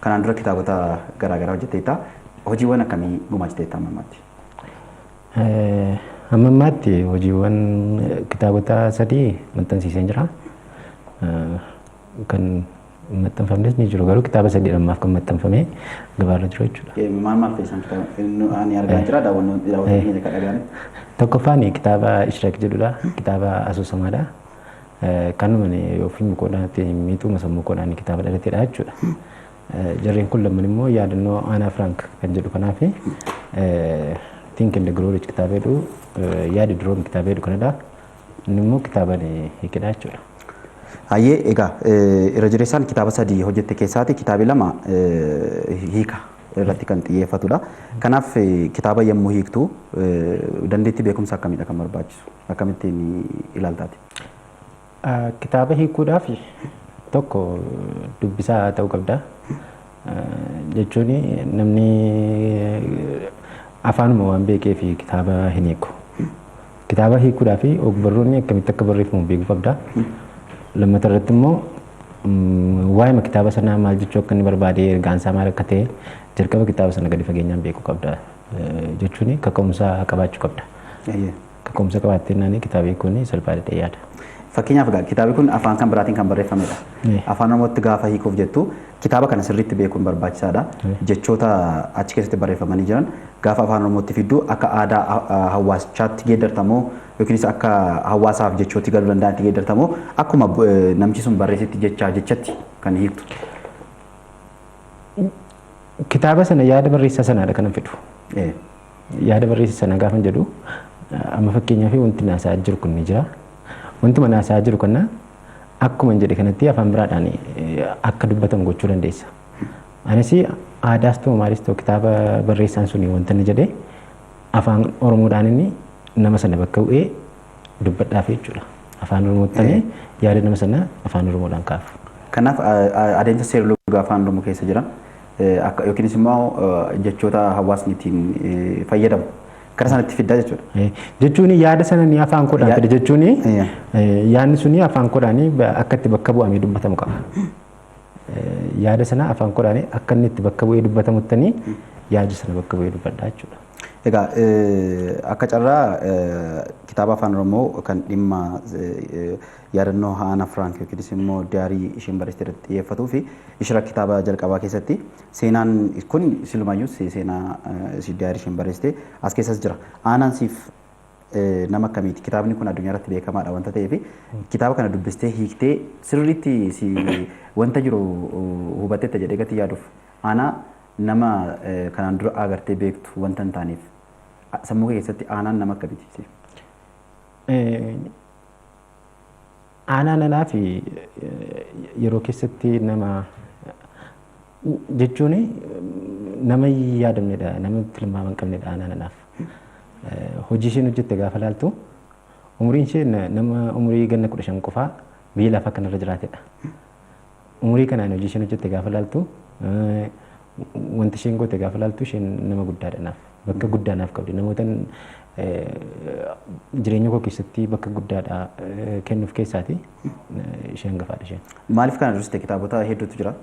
Kanaan dura kitaabota garaagaraa hojjetteetta. Hojiiwwan akkamii gumaachiteetta amma ammaatti? Amma ammaatti hojiiwwan kitaabota sadii maxxansiiseen jira. Kan maxxanfamnes ni jiru garuu kitaaba sadii lammaaf kan maxxanfamee gabaarra jiru jechuudha. Maal fe'isan kitaaba ani argaa jira daawwannoon kan dhagaame? Tokkoffaan kitaaba Ishraaq jedhudha. Kitaaba asoosamaadha. Kanuma ofii qoodhaatti miixuma sammuu qoodhaan kitaaba dhalateedha jechuudha. Jarreen kun lamman immoo yaadannoo Aanaa Frank kan jedhu kanaaf Think and Grow Rich kitaaba jedhu yaadi duroomi kitaaba jedhu kanadha. Inni immoo kitaaba hiikidha jechuudha. Hayyee egaa irra jireessaan kitaaba sadii hojjette keessaati kitaabi lama hiika irratti kan xiyyeeffatudha. Kanaaf kitaaba yommuu hiiktu dandeettii beekumsa akkamiidha kan barbaachisu? Akkamittiin ilaaltaati? Kitaaba hiikuudhaaf tokko dubbisaa ta'uu qabda. Jechuun namni afaanuma waan beekee fi kitaaba hin hiiku. Kitaaba hiikuudhaaf ogbarroonni akkamitti akka barreeffamu beekuu qabda. Lammata irratti immoo waa'ee kitaaba sanaa maal jechuu akka inni barbaade ergaansaa maal akka ta'e jalqaba kitaaba sana gadi fageenyaan beekuu qabda. Jechuun kaka'umsa qabaachuu qabda. Kaka'umsa qabaattee naannoo kitaaba hiikuun salphaadha ta'ee yaada. Fakkeenyaaf kitaabni kun afaan kan biraatiin kan barreeffamedha. Afaan Oromootti gaafa hiikuuf jettu kitaaba kana sirriitti beekuun barbaachisaadha. Jechoota achi keessatti barreeffamanii jiran gaafa afaan Oromootti fidduu akka aadaa hawaasaatti geeddartamoo yookiinis akka hawaasaaf jechooti galuu danda'anitti geeddartamoo akkuma namchi sun barreessetti jechatti kan hiiktu. Kitaaba sana yaada barreessaa sanaadha kan fedhu. Yaada barreessaa sana gaafa jedhu amma fakkeenyaaf wanti naasaa jiru kun ni jira. Wanti naasaa jiru kana akkuma jedhe kanatti afaan biraadhaan akka dubbatamu gochuu dandeessa. Anis aadaas ta'u maalis ta'u kitaaba barreessaan suni wanta inni jedhe afaan Oromoodhaan inni nama sana bakka bu'ee dubbadhaaf jechuudha. Afaan Oromootti yaada nama sana afaan Oromoodhaan kaafu. Kanaaf adeemsa seerlugaa afaan Oromoo keessa jiran yookiinis immoo jechoota hawaasni ittiin fayyadamu. Kara sanatti fiddaa jechuudha. Jechuun yaada sana ni afaan kodhaan fide jechuun yaadni suni afaan kodhaan akka itti bakka bu'amee dubbatamu qaba. Yaada sana afaan kodhaan akka inni itti bakka bu'ee dubbatamuttanii yaada sana bakka bu'ee dubbadhaa jechuudha. Egaa akka carraa kitaaba afaan Oromoo kan dhimma yaadannoo Aanaa Frank yookiinis immoo diyaarii isheen barreessite irratti xiyyeeffatuu fi Ishraaq kitaaba jalqabaa keessatti seenaan kun silumayyuu seenaa diyaarii isheen barreessite as keessas jira. Aanaan siif nama akkamiiti? Kitaabni kun addunyaa irratti beekamaadha wanta ta'eef kitaaba kana dubbistee hiiktee sirriitti wanta jiru hubatteetta jedhee gati yaaduuf aanaa nama kanaan dura agartee beektu wanta hin taaneef sammuu keessatti aanaan nama akkamiiti? Aanaan anaa fi yeroo keessatti nama jechuun nama yaadamnedha, nama tilmaama hin qabnedha aanaan anaaf. Hojii isheen hojjette gaafa laaltu umriin ishee nama umrii ganna 15 qofaa biyya lafa kanarra jiraatedha. Umurii kanaan hojii isheen hojjette gaafa laaltu wanti isheen goote gaafa laaltu isheen nama guddaadha naaf. Bakka guddaa naaf qabdi. Namoota jireenya koo keessatti bakka guddaadha kennuuf keessaati isheen hangafaadha isheen. Maaliif kana dursite? Kitaabota hedduutu jira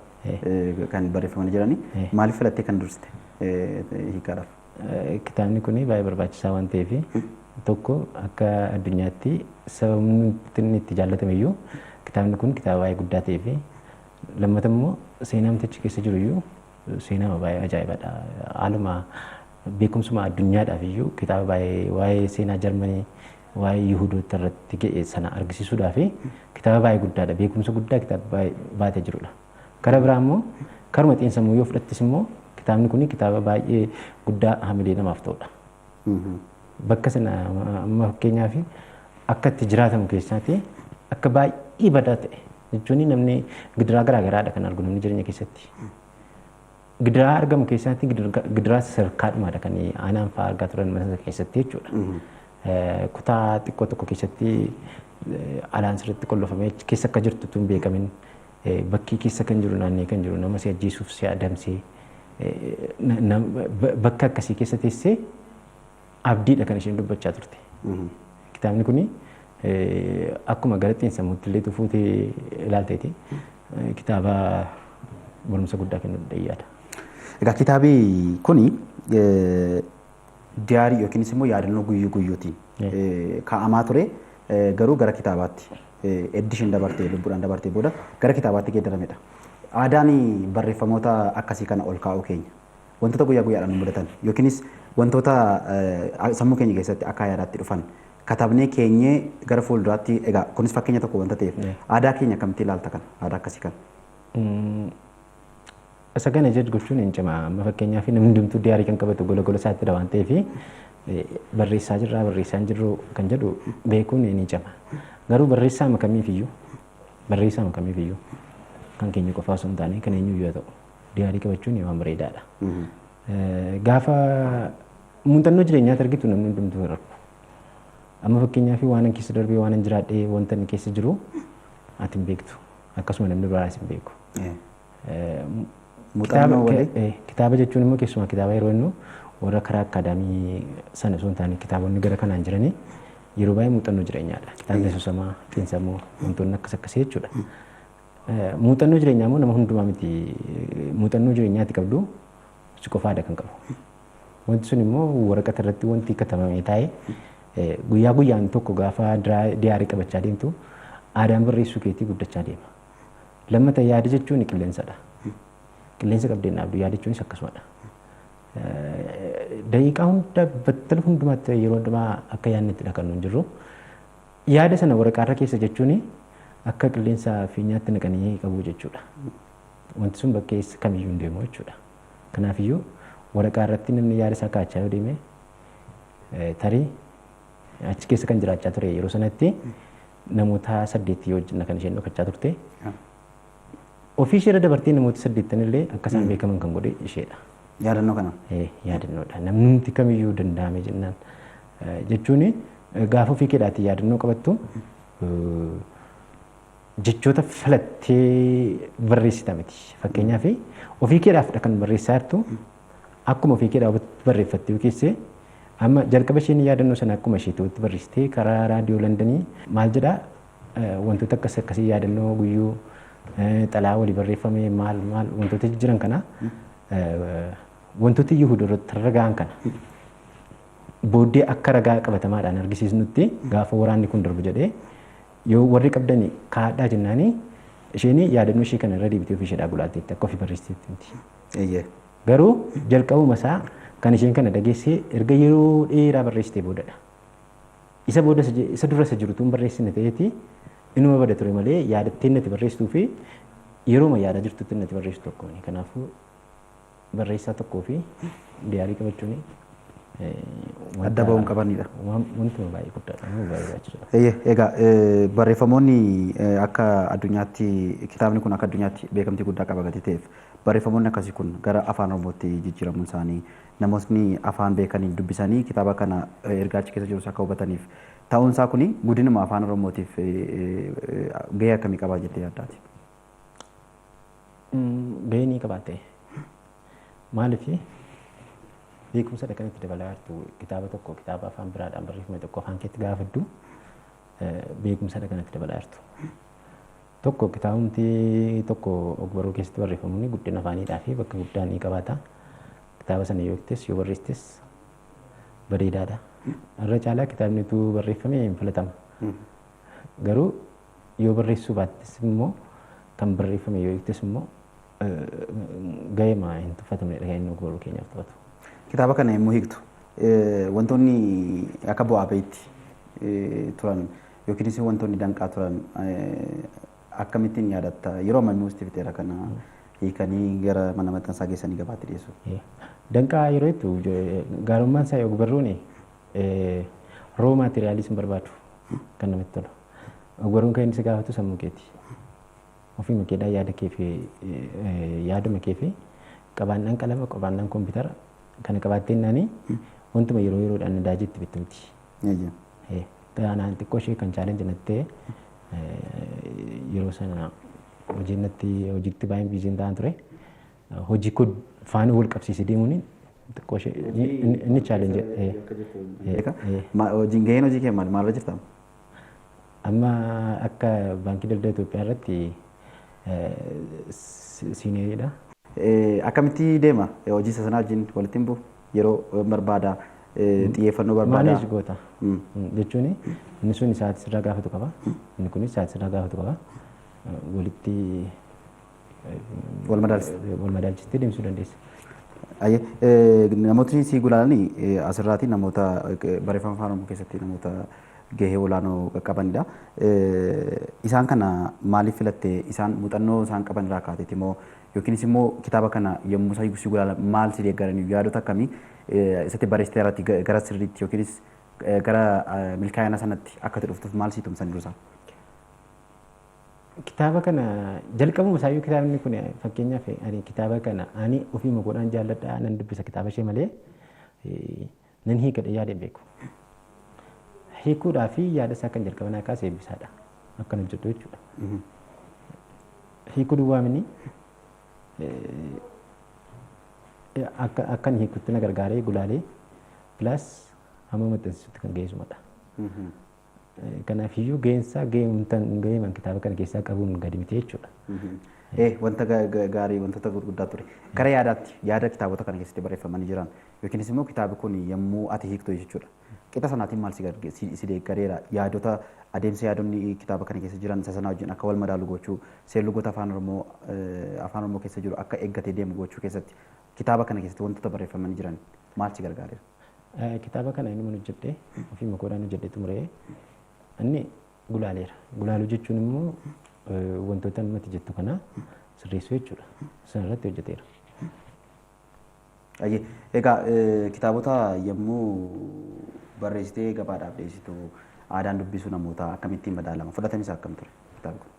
kan barreeffamanii jiranii. Maaliif filattee kan dursite hiikaadhaaf? Kitaabni kun baay'ee barbaachisaa waan ta'eef tokko akka addunyaatti sababni inni itti jaallatame iyyuu kitaabni kun kitaaba baay'ee guddaa ta'eef lammata immoo seenaa mitichi keessa jiru iyyuu seenaa baay'ee ajaa'ibadha. Haaluma beekumsuma addunyaadhaaf iyyuu kitaaba baay'ee waa'ee seenaa Jarmanii waa'ee Yihuudoota irratti ga'e sana argisiisuudhaaf kitaaba baay'ee guddaadha. Beekumsa guddaa kitaaba baay'ee baatee jirudha. Kara biraa immoo karuma xiinsammuu yoo fudhattes immoo kitaabni kun kitaaba baay'ee guddaa hamilee namaaf ta'udha. Bakka sana amma fakkeenyaaf akka itti jiraatamu keessaatti akka baay'ee badaa ta'e jechuun namni gidiraa garaagaraadha kan argu namni jireenya keessatti. Gidiraa argamu keessatti gidiraa sadarkaadhumaadha kan aanaan fa'aa argaa turan mana keessatti jechuudha. Kutaa xiqqoo tokko keessatti alaan sirriitti qollofamee keessa akka jirtu tun beekamin bakkii keessa kan jiru naannee kan jiru nama si ajjeesuuf si adamsee bakka akkasii keessa teessee abdiidha kan isheen dubbachaa turte. Kitaabni kun akkuma gara xiinsammuutti illee fuutee ilaalteeti kitaaba barumsa guddaa kennuu danda'eera. Egaa kitaabi kuni diyaarii yookiinis immoo yaadannoo guyyuutiin kaa'amaa ture garuu gara kitaabaatti eddishin dabartee lubbuudhaan dabartee booda gara kitaabaatti geeddaramedha. Aadaan barreeffamoota akkasii kana ol kaa'uu keenya wantoota guyyaa guyyaadhaan nu mudatan yookiinis wantoota sammuu keenya keessatti akka yaadaatti dhufan katabnee keenyee gara fuulduraatti egaa kunis fakkeenya tokko wanta ta'eef aadaa keenya akkamitti ilaalta kana aadaa akkasii kana. Isa kana jedhu gochuun hin cimaa amma fakkeenyaaf namni hundumtuu diyaarii kan qabatu gola gola isaatti waan ta'eef barreessaa jirraa barreessaa hin jirru kan jedhu beekuun ni cima. Garuu barreessaa kamiifiyyuu kan keenya qofaa osoo hin taane kan eenyuyyuu yoo ta'u diyaarii qabachuun waan bareedaadha. Gaafa muuxannoo jireenyaatti argitu namni hundumtuu rakkoo. Amma fakkeenyaaf waan an keessa darbee waan an jiraadhee wanta inni keessa jiru ati hin beektu akkasuma namni biraas hin beeku. Kitaaba jechuun immoo keessumaa kitaaba yeroo inni warra karaa akaadaamii sana osoo hin taane kitaabonni gara kanaan jiranii yeroo baay'ee muuxannoo jireenyaadha. Kitaabni asoosamaa xiinsammuu wantoonni akkas akkasii jechuudha. Muuxannoo jireenyaa immoo nama hundumaa miti muuxannoo jireenyaatti qabdu si qofaadha kan qabu. Wanti sun immoo waraqata irratti wanti katabamee taa'ee guyyaa guyyaan tokko gaafa diyaarii qabachaa deemtu aadaan barreessuu keetii guddachaa deema. Lammata yaada jechuun qilleensadha. Qilleensa qabdeen dhaabdu yaada jechuunis akkasumadha. Daqiiqaa hunda battala hundumaatti yeroo hundumaa akka yaadnettidha kan nuun jirru. Yaada sana waraqaarra keessa jechuun akka qilleensa fiinyaatti naqanii qabu jechuudha. Wanti sun bakkeessa kamiyyuu hin deemu jechuudha. Kanaafiyyuu waraqaa irratti namni yaada isaa kaa'achaa yoo deeme tarii achi keessa kan jiraachaa ture yeroo sanatti namoota 8 wajjin kan isheen dhokachaa turte. Ofii ishee irra dabartee namoota 8 illee akka isaan beekaman kan godhe isheedha. Yaadannoo kana? Yaadannoodha. Namni kamiyyuu danda'ame jennaan jechuun gaafa ofii keedhaatti yaadannoo qabattu jechoota falattee barreessita miti. Fakkeenyaaf ofii keedhaafidha kan barreessaa jirtu akkuma ofii keedhaa barreeffattee keessee amma jalqaba isheen yaadannoo sana akkuma isheetti barreessitee karaa raadiyoo Londonii maal jedhaa wantoota akkasii yaadannoo guyyuu xalaa walii barreeffamee maal wantoota jiran kana wantoota Yihuudoota ragaan kana booddee akka ragaa qabatamaadhaan argisiisnutti gaafa waraanni kun darbu jedhee yoo warri qabdanii kaadhaa jennaanii isheen yaadannoo ishee kana irra deebitee ofii isheedhaa gulaalteetti akka ofii barreessiteetti. Garuu jalqabuma isaa kan isheen kana dhageessee erga yeroo dheeraa barreessitee boodadha. Isa booda isa dura isa jirutuun barreessine ta'eeti inuma bada ture malee yaadattee natti barreessituu fi yerooma yaada jirtutti natti barreessitu tokko. Kanaafuu barreessaa tokkoo fi diyaarii qabachuun adda ba'uun qabanidha. Wantuma baay'ee guddaadha. Baay'ee barbaachisaadha. Egaa barreeffamoonni akka addunyaatti kitaabni kun akka addunyaatti beekamtii guddaa qaba gatii ta'eef barreeffamoonni akkasii kun gara afaan Oromootti jijjiiramuun isaanii namootni afaan beekanii dubbisanii kitaaba kana ergaa achi keessa jirus akka hubataniif ta'uun isaa kuni guddinuma afaan Oromootiif gahee akkamii qabaa jettee yaaddaati? Gahee ni qabaate. Maaliif beekumsa kanatti dabalaa jirtu kitaaba tokko kitaaba afaan biraadhaan barreeffame tokko afaan keetti gaafadhu beekumsa kanatti dabalaa jirtu. Tokko kitaabumti tokko ogbarruu keessatti barreeffamuun guddina afaaniidhaa fi bakka guddaa ni qabaata. Kitaaba sana yoo ibsites yoo barreessites bareedaadha. Irra caalaa kitaabni utuu barreeffame hin filatama. Garuu yoo barreessuu baattes immoo kan barreeffame yoo ibsites immoo gahee hin tuffatamnedha kan inni ogbarruu keenyaaf taphatu. Kitaaba kana yommuu hiiktu wantoonni akka bu'aa ba'iitti turan yookiinis wantoonni danqaa turan akkamittiin yaadatta yeroo ammamii usti fiteera kana hiikanii gara mana maxxansaa geessanii gabaatti dhiyeessu? Danqaa yeroo jettu gaarummaan isaa ogbarruun roo maateriyaaliis hin barbaadu kan namatti tolu. Ogbarruun kan inni si gaafatu sammuu keeti. Ofii makeedhaa yaaduma kee fi qabaannaan qalama qabaannaan koompitara kana qabaattee naanii wantuma yeroo yeroodhaan nadaajii itti bittimti. Kanaan xiqqoo ishee kan chaalenji natti yeroo sana hojiitti baay'een biiziin ta'an ture. Hojii koo faana wal qabsiisee deemuun xiqqoo ishee inni chaalenji. Hojiin gaheen hojii kee maalirra jirta? Amma akka baankii daldala Itoophiyaa irratti siineeriidha. Akkamitti deema hojii isa sanaa wajjin walitti hin bu'u yeroo barbaada xiyyeeffannoo barbaada. Maaneej goota jechuun inni sun sa'aatii sirraa gaafatu qaba inni kunis sa'aatii sirraa gaafatu qaba walitti wal madaalchistee deemsuu dandeessa. Namootni si gulaalanii asirraati namoota barreeffama afaan oromoo keessatti namoota gahee olaanoo qaqqabanidha. Isaan kana maaliif filatte isaan muuxannoo isaan qaban irraa kaateeti moo yookiinis immoo kitaaba kana yommuu si gulaalan maal si deeggaranii yaadota akkamii isatti barreessitee irratti gara sirriitti yookiinis gara milkaa'ina sanatti akka dhuftuuf maal si tumsan dursa? Kitaaba kana jalqabuma isaayyuu kitaabni kun fakkeenyaaf ani kitaaba kana ani ofii makoodhaan jaalladha nan dubbisa kitaaba ishee malee nan hiikadha yaada hin beeku. Hiikuudhaa fi yaada isaa kan jalqaban akkas eebbisaadha akkan hojjedhu jechuudha. Hiikuu duwwaa mini akkan hiikutti na gargaaree gulaalee pilaas hamma maxxansiisutti kan geessumadha. Kanaafiyyuu gaheensaa gaheeman kitaaba kana keessaa qabuun gadi miti jechuudha. Wanta gaarii wantoota gurguddaa ture. Gara yaadaatti yaada kitaabota kana keessatti barreeffamanii jiran yookiinis immoo kitaabi kun yommuu ati hiiktu jechuudha. Qixa sanaatiin maal si deeggareera yaadota adeemsa yaadonni kitaaba kana keessa jiran isa sanaa wajjin akka wal madaalu gochuu seerlugoota afaan oromoo keessa jiru akka eeggatee deemu gochuu keessatti kitaaba kana keessatti wantoota barreeffamanii jiran maal si gargaareera? Kitaaba kana inni hojjedhee ofii makoodhaan hojjedhee xumuree inni gulaaleera. Gulaaluu jechuun immoo wantoota namatti jettu kana sirreessuu jechuudha. Sana irratti hojjeteera. Egaa kitaabota yommuu barreessitee gabaadhaaf dhiyeessitu aadaan dubbisuu namoota akkamittiin madaalama? Fudhatamiin isaa akkam ture kitaabni kun?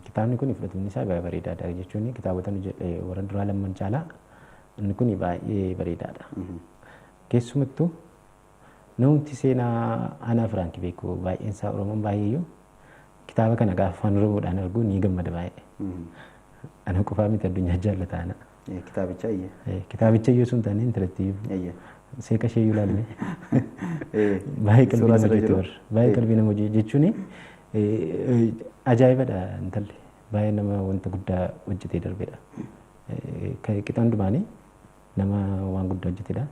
Kitaabni kun fudhatamni isaa bareedaadha jechuun kitaabota warra duraa lamman caalaa inni kun baay'ee bareedaadha. Keessumattuu namni seenaa Aanaa Firaanki beeku baay'een isaa Oromoon baay'eeyyuu kitaaba kana gaafa afaan Oromoodhaan argu ni gammada baay'ee. Ana qofaa miti addunyaa jaallata ana. Kitaabicha iyyee. Kitaabicha iyyuu sun taanee intalattiyyuu. Seeqa ishee iyyuu ilaalle. Baay'ee qalbii nama hojjetu warra. Baay'ee qalbii nama hojjetu jechuun ajaa'ibadha intalli. Baay'ee nama wanta guddaa hojjetee darbedha. Qixa hundumaanii nama waan guddaa hojjetedha.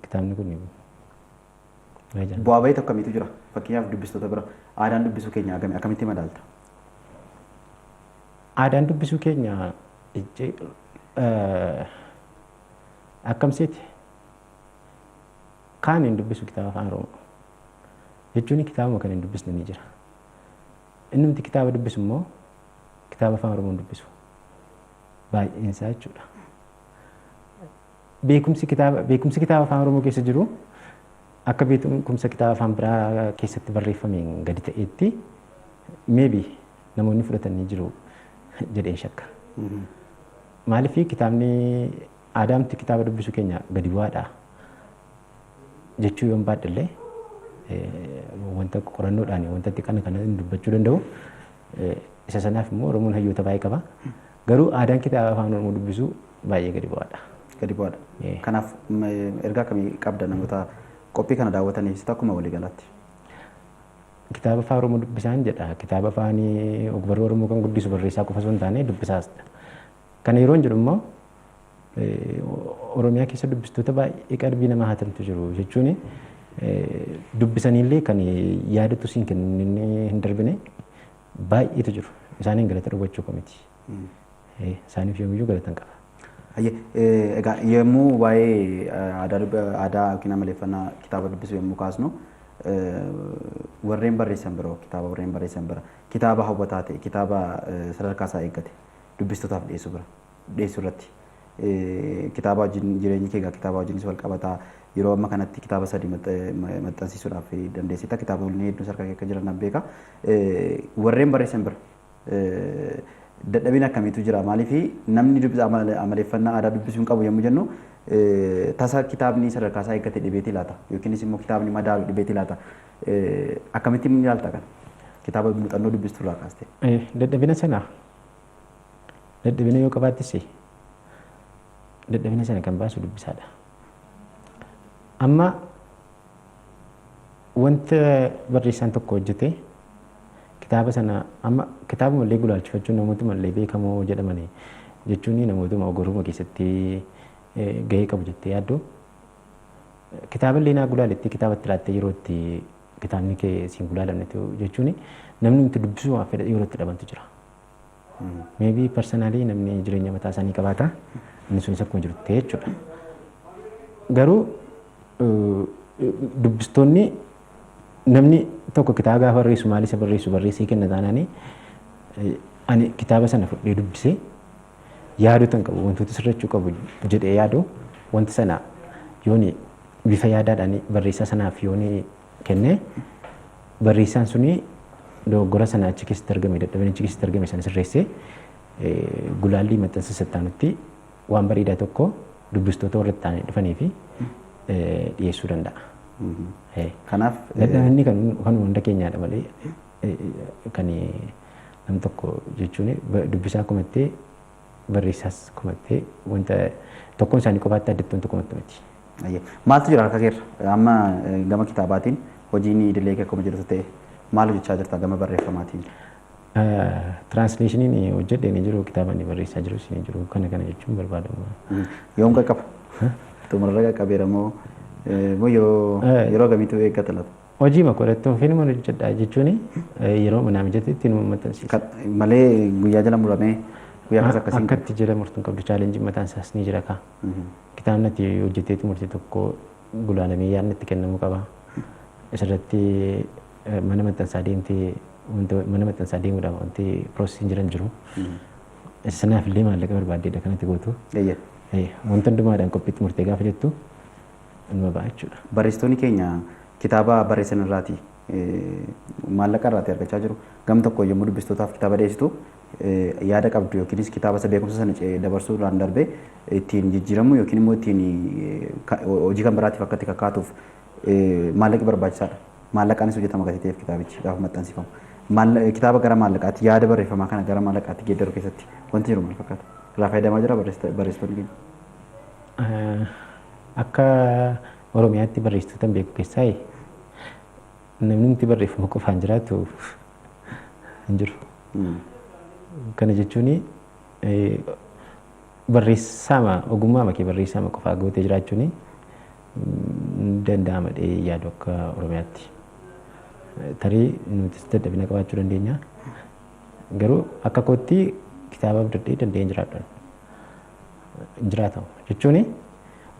Kitaabni kun bu'aa bahii tokko kamiitu jira? Fakkeenyaaf dubbistoota bira aadaan dubbisuu keenya akkamitti madaalta? Aadaan dubbisuu keenya akkamseeti kaan hin dubbisu kitaaba afaan oromoo jechuun kitaabuma kan hin dubbisne ni jira. Inni nuti kitaaba dubbisu immoo kitaaba afaan oromoo dubbisu baay'een isaa jechuudha. Beekumsi kitaaba afaan oromoo keessa jiru akka beekumsa kitaaba afaan biraa keessatti barreeffameen gadi ta'etti maybe namoonni fudhatanii jiru jedheen shakka. Maaliif kitaabni aadaamti kitaaba dubbisu keenya gadi bu'aadha jechuu yoon baadhillee wanta qorannoodhaan wanta xiqqaan kana dubbachuu danda'u isa sanaaf immoo Oromoon hayyoota baay'ee qaba. Garuu aadaan kitaaba afaan oromoo dubbisuu baay'ee gadi bu'aadha. Gadi bu'aadha. Kanaaf ergaa akkamii qabda namoota qophii kana daawwataniif akkuma waliigalaatti? Kitaaba afaan oromoo dubbisaan jedha. Kitaaba afaan ogbarruu oromoo kan guddisu barreessaa qofa osoo hin taane dubbisaasdha. Kana yeroo hin jedhu immoo Oromiyaa keessa dubbistoota baay'ee qalbii namaa hatantu jiru jechuun dubbisaniillee kan yaadatu siin kennee hin darbine baay'eetu jiru. Isaaniin galata dhowwachuu komiti. Isaaniif yoomiyyuu galatan qaba. Egaa yommuu waa'ee aadaa yookiin amaleeffannaa kitaaba dubbisuu yommuu kaasnu warreen barreessan biroo warreen barreessan bira kitaaba hawwataa ta'e kitaaba sadarkaa isaa eeggate dubbistootaaf dhiyeessuu irratti kitaaba wajjin jireenyi kee kitaaba wajjinis wal qabataa yeroo amma kanatti kitaaba 3 maxxansiisuudhaaf dandeessita kitaabonni hedduun sarkaa kee akka jiran nan beeka warreen barreessan bira dadhabina akkamiitu jira maaliif namni amaleeffannaa aadaa dubbisuu hin qabu yommuu jennu tasa kitaabni sadarkaa isaa eeggate dhibeetii laata yookiinis immoo kitaabni madaalu dhibeetii laata akkamitti ni ilaalta kana kitaaba muuxannoo dubbistu irraa kaaste? Dadhabina sana dadhabina yoo qabaattis dadhabina sana kan baasu dubbisaadha. Amma wanta barreessaan tokko hojjete kitaaba sana amma kitaaba mallee gulaalchifachuun namoota mallee beekamoo jedhamanii jechuun namootuma ogorruma keessatti gahee qabu jettee yaaddu. Kitaaba illee naa gulaaletti kitaaba itti laattee yeroo itti kitaabni kee siin gulaalamne jechuun namni itti dubbisuu waan fedha yeroo itti dhabantu jira. Maybe personally namni jireenya mataa isaanii qabaata inni sunis akkuma jiru ta'e jechuudha. Garuu dubbistoonni namni tokko kitaaba gaafa barreessu maal isa barreessii kenna taanaani ani kitaaba sana fudhee dubbisee yaadota hin qabu wantoota sirrachuu qabu jedhee yaadu wanti sana yooni bifa yaadaadhaan barreessaa sanaaf yooni kenne barreessaan suni dogoggora sana achi keessatti argame dadhabanii achi keessatti argame sana sirreessee gulaallii maxxansa sattaanutti waan bareedaa tokko dubbistoota warra itti aanee dhufanii fi dhiyeessuu danda'a. Kanaaf dadhabinni kan hunda keenyaadha malee kan nam tokko jechuun dubbisaa kumattee barreessaas kumattee wanta tokkoon isaanii qofaatti addattoon tokko miti. Maaltu jira harka keerra amma gama kitaabaatiin hojiin idilee kee akkuma jirtu ta'e maal hojjechaa jirta gama barreeffamaatiin? Translationin hojjedhee ni jiru kitaaba ni barreessaa jiru ni jiru kana jechuun barbaadamu. Yoom qaqqaba? Xumurarra qaqqabeera moo yeroo gamiitu eeggata laata? Hojii makoodhattuu fiilma hojjedhaa jechuun yeroo manaa mijatetti nu maxxansiisa. Malee guyyaa jala muramee guyyaa akkas akkasiin akkatti jala murtuun qabdu chaalenjii mataan isaas ni jira kaa. Kitaabni ati hojjetteetu murtii tokko gulaalamee yaadni itti kennamuu qaba. Isirratti mana maxxansaa deemtee mana maxxansaa deemuudhaaf wanti piroosesiin jiran jiru. Sanaaf illee maallaqa barbaaddeedha kanatti gootu. Wanta hundumaadhaan qophiitti murtee gaafa jettu inuma ba'a jechuudha. Barreessitoonni keenya kitaaba barreessan irraati maallaqa irraati argachaa jiru. Gam tokko yommuu dubbistootaaf kitaaba dhiyeessitu yaada qabdu yookiinis kitaaba isa beekumsa sana dabarsuudhaan darbee ittiin jijjiiramu yookiin immoo ittiin hojii kan biraatiif akka itti kakkaatuuf maallaqi barbaachisaadha. Maallaqaanis hojjetama gatii ta'eef kitaabichi gaafa maxxansifamu. Kitaaba gara maallaqaatti yaada barreeffamaa kana gara maallaqaatti geeddaru keessatti wanti jiru maal fakkaata? Irraa fayyadamaa jira barreessitoonni keenya? Akka Oromiyaatti barreessitoota beeku keessaa namni nuti barreeffama qofaan jiraatu hin jiru. Kana jechuun barreessaama ogummaa makee barreessaama qofaa gootee jiraachuun danda'ama yaadu akka Oromiyaatti. Tarii nuti dadhabina qabaachuu dandeenya. Garuu akka kootti kitaaba abdaddee danda'ee jiraata jechuun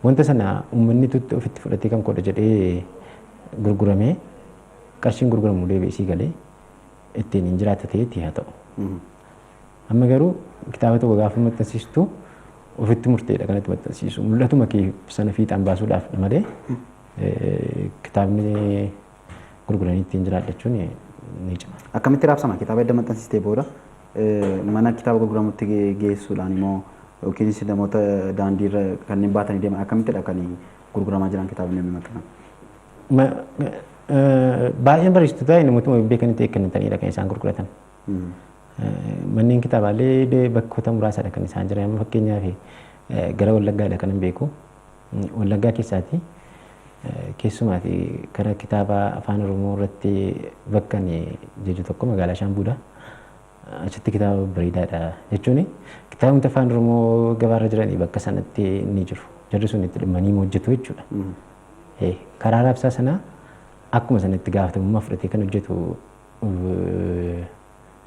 wanta sana uummanni tutti ofitti fudhatee kan qoodha jedhee gurguramee qarshiin gurguramu deebi'ee galee ittiin hin jiraata ta'etti haa ta'u. Amma garuu kitaaba tokko gaafa maxxansiistu ofitti murteedha kanatti maxxansiisu. Mul'atuma kee sana fiixaan baasuudhaaf malee kitaabni gurguranii ittiin jiraadhachuun ni cima. Akkamitti raabsama kitaaba edda maxxansiistee booda mana kitaaba gurguramutti geessuudhaan immoo yookiinis namoota daandiirra kanneen baatanii deeman akkamittidha kan gurguramaa jiran kitaabni namni maxxanfamu? Baay'een barreessitoota namoota beekanitti eeggannatanidha kan isaan gurguratan. Manneen kitaabalee bakkoota muraasadha kan isaan jiran. Amma fakkeenyaaf gara Wallaggaadha kan hin beeku. Wallaggaa keessaati keessumaati gara kitaaba afaan Oromoo irratti bakka jeju tokko magaalaa Shaambuudha. Achitti kitaaba bareedaadha jechuun kitaabota afaan Oromoo gabaarra jiranii bakka sanatti ni jiru. Jarri sun itti dhimmanii hojjetu jechuudha. Karaa raabsaa sanaa akkuma sanatti gaafatamummaa fudhatee kan hojjetu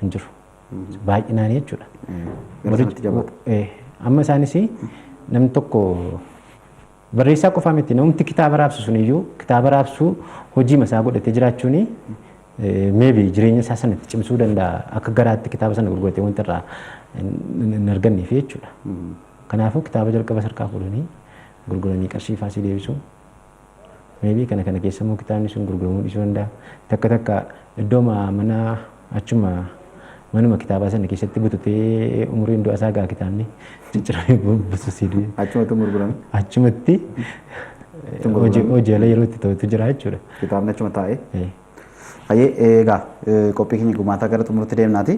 hin jiru. Baay'inaan jechuudha. Amma isaanis namni tokko barreessaa qofaa miti namni kitaaba raabsu sun iyyuu kitaaba raabsuu hojii masaa godhatee jiraachuun maybe jireenya isaa sanatti cimsuu danda'a akka garaatti kitaaba sana gurguratee wanta irraa hin arganneef jechuudha. Kanaafuu kitaaba jalqaba sarkaa fuudhanii gurguranii qarshii faasii deebisu. Maybe kana keessa immoo kitaabni sun gurguramuu dhiisuu danda'a. Takka iddoo mana achuma manuma kitaaba sana keessatti bututee umuriin du'a isaa gaa kitaabni cicciramee bususii achumatti gurgurame achumatti hojii ala yeroo itti ta'utu jira jechuudha. Kitaabni achuma taa'ee. Egaa qophii keenya gumaataa gara xumurutti deemnaati.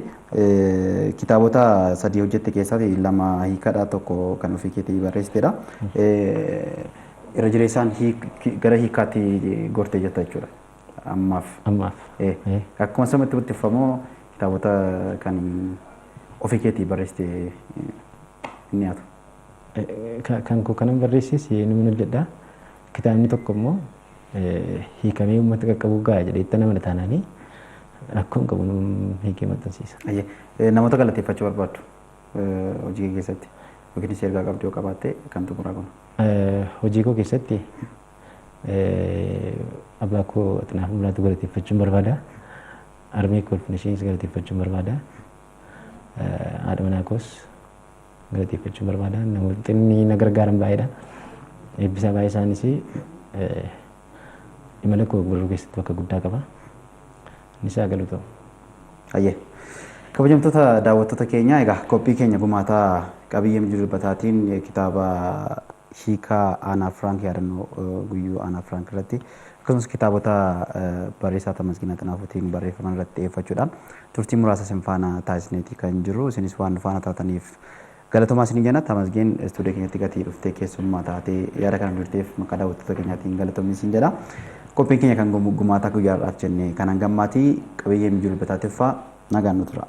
Kitaabota sadii hojjette keessatti lama hiikadha tokko kan ofii keetii barreessiteedha. Irra jireessaan gara hiikaatti gortee jetta jechuudha. Ammaaf. Ammaaf. Akkuma samatti butiffamoo kitaabota kan ofii keetii barreessitee inni yaatu. Kan koo kanan barreesses inni hojjedha. Kitaabni tokko immoo hiikamee uummata qaqqabuu gahaa jedhee itti nama taanaanii rakkoon qabu hiikee maxxansiisa. Namoota galateeffachuu barbaaddu hojii keessatti yookiin ergaa qabdu yoo qabaatte kan xumuraa kun. Hojii koo keessatti abbaa koo Xinaaf Mulaatu galateeffachuun barbaada. Armee Kolfinishiinis galateeffachuun barbaada. Haadha manaa koos galateeffachuun barbaada. Namoonni na gargaaran baay'eedha. Eebbisaa baay'ee isaanis imala koo barruu keessatti bakka guddaa qaba. Innis haa galu ta'u. Ayyee. Kabajamtoota daawwattoota keenya egaa qophii keenya gumaataa qabiyyee Mijuu Dubbataatiin kitaaba hiikaa Aanaa Firaank yaadannoo guyyuu Aanaa Firaank irratti akkasumas kitaabota barreessaa Tamasgeen Xinaafuutiin barreeffaman irratti xiyyeeffachuudhaan turtii muraasa isin faana taasisneeti kan jirru. Isinis waan faana taataniif galatomaa isin jenna. Tamasgeen istuudiyoo keenyatti gatii dhuftee keessummaa taatee yaada kana nuuf maqaa daawwattoota keenyaatiin galatoomni isin jedha. Qophiin keenya kan gumaataa guyyaa har'aaf jenne kan hangammaatii qabiyyee Mijuu Dubbataatiif nagaan nu tura.